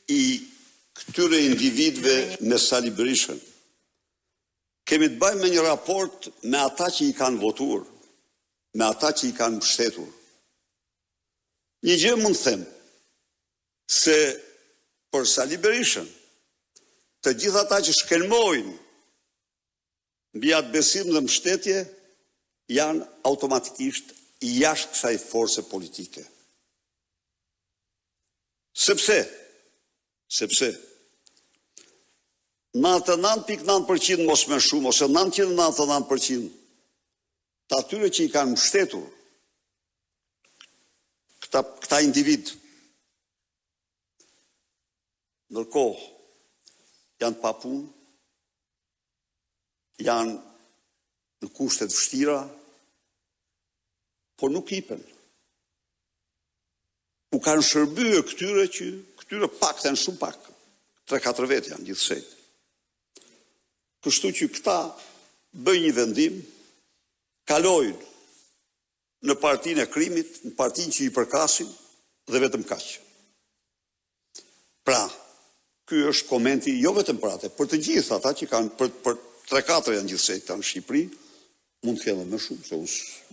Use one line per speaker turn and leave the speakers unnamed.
i këtyre individëve me Sali Berishën, kemi të bëjmë me një raport me ata që i kanë votuar, me ata që i kanë mbështetur. Një gjë mund të them, se për Sali Berishën, të gjitha ata që shkelmojnë mbi atë besim dhe mbështetje, janë automatikisht jashtë kësaj force politike. Sepse 99.9% mos më shumë, ose 999% të atyre që i kanë mbështetur këta individ, ndërkohë janë pa punë, janë në kushtet vështira, por nuk hipen. U kanë shërbyer këtyre pakten shumë pak, 3-4 vetë janë gjithsej. Kështu që këta bëjnë një vendim, kalojnë në partinë e krimit, në partinë që i përkasin, dhe vetëm kaq. Pra, ky është komenti jo vetëm për atë, për të gjithë ata që kanë, për 3-4 janë gjithsej këta në Shqipëri, mund të kenë më shumë, se unë